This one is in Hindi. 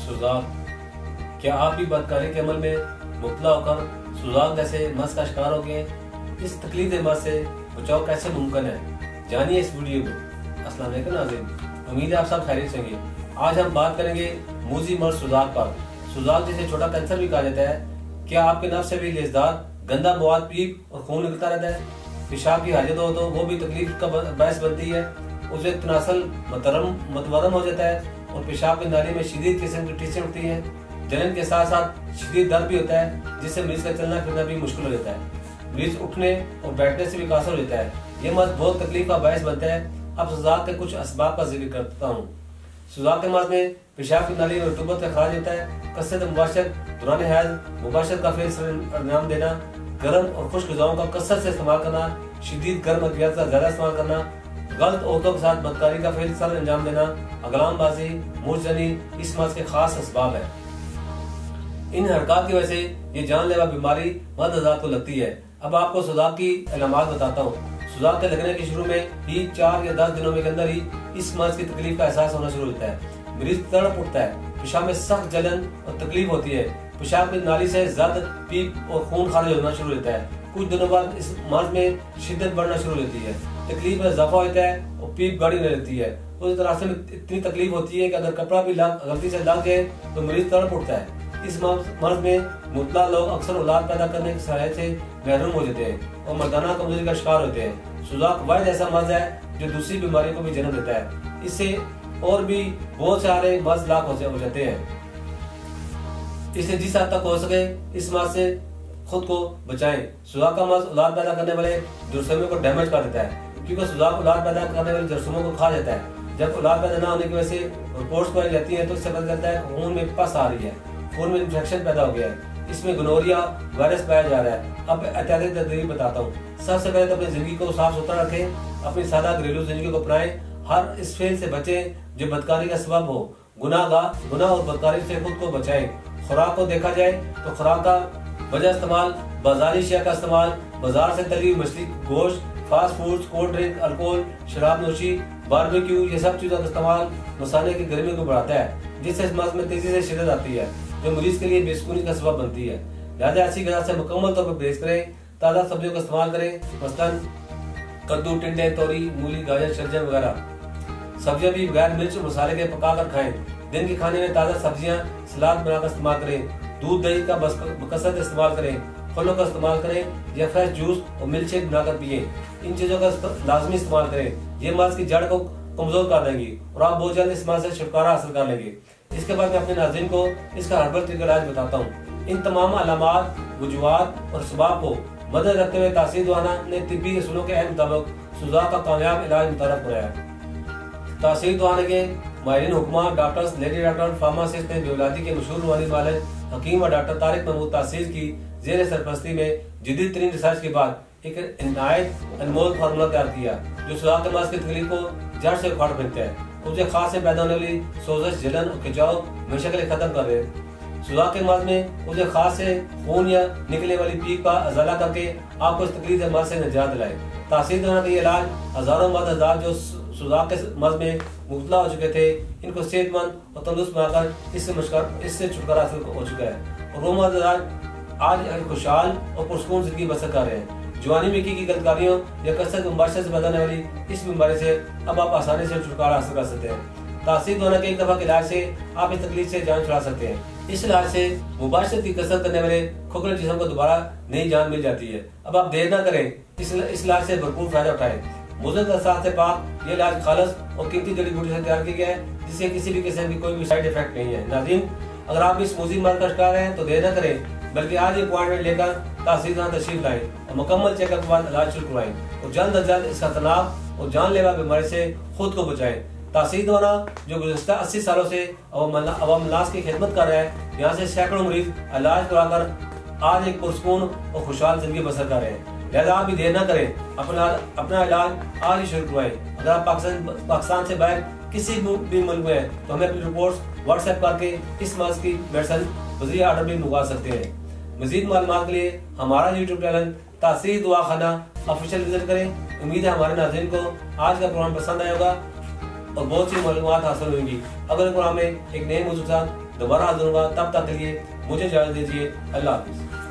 सुजाक। क्या आप भी बदकारी के अमल में मुब्तला होकर सुजाक जैसे मर्ज का शिकार हो गए? इस तकलीफ मर्ज से बचाव कैसे मुमकिन है, जानिए इस वीडियो में। अस्सलाम वालेकुम नाज़रीन, उम्मीद है आप सब खैरियत से होंगे। आज हम बात करेंगे मूजी मर्ज सुजाक पर। सुजाक जिसे छोटा कैंसर भी कहा जाता है। क्या आपके नफ्स से भी लेजदार गंदा मवाद पीप और खून निकलता रहता है? पेशाब की हाजत हो तो वो भी तकलीफ का बायस बनती है। उसे तनासल मतवरम हो जाता है और पेशाब की नाली में शदीद किस्म की टीसें उठती हैं। जलन के साथ साथ शदीद दर्द भी होता है, जिससे मरीज का चलना फिरना भी मुश्किल हो जाता है। मरीज उठने और बैठने से भी कासर हो जाता है। ये मर्ज बहुत तकलीफ का बायस बनता है। अब सुजाक के कुछ असबाब का जिक्र करता हूँ। सुजाक के मर्ज में पेशाब की नाली में रतूबत का खराज होता है। कसरत मुबाशरत दौरान हैज मुबाशरत का फेल अंजाम देना, गर्म और खुश्क ग़िज़ाओं का कसरत से इस्तेमाल करना, शदीद गर्म अद्वियात का ज्यादा इस्तेमाल करना, गलत औरतों के साथ बदकारी का फेल सर अंजाम देना, अगलामबाजी, मुर्जनी इस मर्ज के खास असबाब है। इन हरकत की वजह से ये जानलेवा बीमारी मर्द हज़ात को लगती है। अब आपको सुजाक की अलामात बताता हूँ। सुजाक के लगने के शुरू में ही 4 या 10 दिनों के अंदर ही इस मर्ज की तकलीफ का एहसास होना शुरू होता है। मरीज तड़प उठता है, पेशाब में सख्त जलन और तकलीफ होती है, पेशाब की नाली से जद पीप और खून खारिज होना शुरू होता है। कुछ दिनों बाद इस मर्ज में शिद्दत बढ़ना शुरू होती है, तकलीफ में इजाफा होता है और पीप गाड़ी में रहती है। उस तरह से इतनी तकलीफ होती है कि अगर कपड़ा भी गलती से लग जाए तो मरीज तड़प उठता है। इस मर्ज में मुब्तला लोग अक्सर औलाद पैदा करने की सलाहियत से महरूम हो जाते हैं और मर्दाना कमजोरी का शिकार होते हैं। सुजाक वाहिद ऐसा मर्ज है जो दूसरी बीमारी को भी जन्म देता है। इससे और भी बहुत सारे मर्ज लाख हो जाते हैं। इससे जिस हद तक हो सके इस मर्ज से खुद को बचाएं। सुजाक का मर्ज औलाद पैदा करने वाले जरासीमों को डैमेज कर देता है, क्योंकि सुजाक औलाद पैदा करने वाले जरासीमों को खा जाता है। जब औलाद पैदा न होने की वजह से रिपोर्ट्स पाई जाती है तो इससे पता चलता है खून में पस आ रही है, खून में इन्फेक्शन पैदा हो गया है, इसमें गोनोरिया वायरस पाया जा रहा है। अब एहतियाती तदबीर बताता हूँ। सबसे पहले तो अपनी जिंदगी को साफ सुथरा रखें, अपनी सादा घरेलू जिंदगी को अपनाएं, हर इस फेल से बचें जो बदकारी का सबब हो। गुनाह और बदकारी से खुद को बचाएं। खुराक को देखा जाए तो खुराक का वजह इस्तेमाल, बाजारी अशिया का इस्तेमाल, बाजार से तली हुई मछली, गोश्त, fast food, cold drink, alcohol, शराब नोशी, बारबेक्यू, ये सब चीजों का इस्तेमाल मसाले की गर्मी को बढ़ाता है, जिससे इस मर्ज में तेजी से शिद्दत आती है, जो मरीज के लिए बेसुकूनी का सबब बनती है। लिहाजा ऐसी ग़िज़ा से मुकम्मल तौर पर परहेज करें। ताज़ा सब्जियों का इस्तेमाल करें, मसलन कद्दू, टिंडे, तोरी, मूली, गाजर, शलजम वगैरह। सब्जियां भी बगैर मिर्च और मसाले के पका कर खाएं। दिन के खाने में ताज़ा सब्जियां सलाद बनाकर इस्तेमाल करें। दूध दही का बकसरत इस्तेमाल करें। फलों का इस्तेमाल करें या फ्रेश जूस और मिल्क शेक बनाकर पिए। इन चीज़ों का लाजमी इस्तेमाल करें। ये मर्ज की जड़ को कमजोर कर देंगी और आप बहुत जल्द इस मर्ज से छुटकारा हासिल कर लेंगे। इसके बाद मैं अपने नाज़रीन को इसका हर्बल तरीका इलाज बताता हूँ। इन तमाम अलामात, वजूहात और असबाब को मदद रखते हुए तासीर दवाना ने तिब्बी असूलों के मुताबिक सुजाक का कामयाब इलाज मुतरफ कराया है। तासीर दवाना के माहिरीन हुक्मा, डॉक्टर्स, लेडी डॉक्टर, फार्मासिस्ट ने बेऔलादी के मशहूर रूहानी मालिक हकीम व डॉक्टर तारिक महमूद तासीर की जेर सरपरस्ती में जदीद तरीन रिसर्च के बाद एक इनायत अनमोल फार्मूला तैयार किया, जो सुजाक के मर्ज की तकलीफ को जड़ से उखाड़ फेंकता है। उसे खास से पैदा होने वाली सोजश, जलन और खिंचाव हमेशा के लिए खत्म कर रहे हैं। सुजाक के मर्ज में उसे खास से खून या निकलने वाली पीप का अजाला करके आपको इस तकलीफ से मर्ज से निजात दिलाए। तासीर दवाना का ये इलाज हजारों मर्द हज़ार जो सुजाक के मर्ज में मुब्तला हो चुके थे, इनको सेहतमंद और तंदुरुस्त बनाकर इससे छुटकारा हासिल हो चुका है और वो मर्द हज़ार आज खुशहाल और पुरसकून जिंदगी बसर कर रहे हैं। जवानी में की गलतकारियों या कसरत मुबाशरत से पैदा होने वाली इस बीमारी से अब आप आसानी से छुटकारा हासिल कर सकते हैं। तासीर दवाना के एक दफा के इलाज से आप इस तकलीफ से जान छुड़ा सकते हैं। इस इलाज से मुबाशरत की कसरत करने वाले खोखले जिस्म को दोबारा नई जान मिल जाती है। अब आप देर न करें, इस इलाज से भरपूर फायदा उठाएं। मुज़र असरात से पाक ये इलाज खालस और कीमती जड़ी बूटी से तैयार किया गया है, जिससे किसी भी किस्म की कोई भी साइड इफेक्ट नहीं है। नाज़रीन, अगर आप इस मूजी मर्ज का शिकार हैं तो देर न करें, बल्कि आज अपॉइंटमेंट लेकर तासीर तशरीफ लाएं और मुकम्मल चेकअप के बाद इलाज शुरू करवाएं और जल्द अज जल्द इसका तनाव और जानलेवा बीमारी से खुद को बचाएं। तासीर दवाना जो गुज़श्ता 80 सालों से अवाम नास की खिदमत कर रहा है, यहाँ से सैकड़ों मरीज इलाज कराकर आज एक पुरसकून और खुशहाल जिंदगी बसर कर रहे हैं। लिहाजा आप भी देर न करें, अपना इलाज आज ही शुरू करवाएं। अगर आप पाकिस्तान से बाहर किसी भी मुल्क में है तो हमें अपनी रिपोर्ट्स व्हाट्सएप करके इस मर्ज की मेडिसिन वज़ीर ऑर्डर भी मंगवा सकते हैं। मज़ीद मालूमात के लिए हमारा यूट्यूब चैनल तासीर दवाखाना ऑफिशियल विजिट करें। उम्मीद है हमारे नाज़रीन को आज का प्रोग्राम पसंद आया होगा और बहुत सी मालूमात हासिल होंगी। अगले प्रोग्राम में एक नए मौजूद के साथ दोबारा हाजिर होगा। तब तक के लिए मुझे इजाजत दीजिए। अल्लाह हाफिज।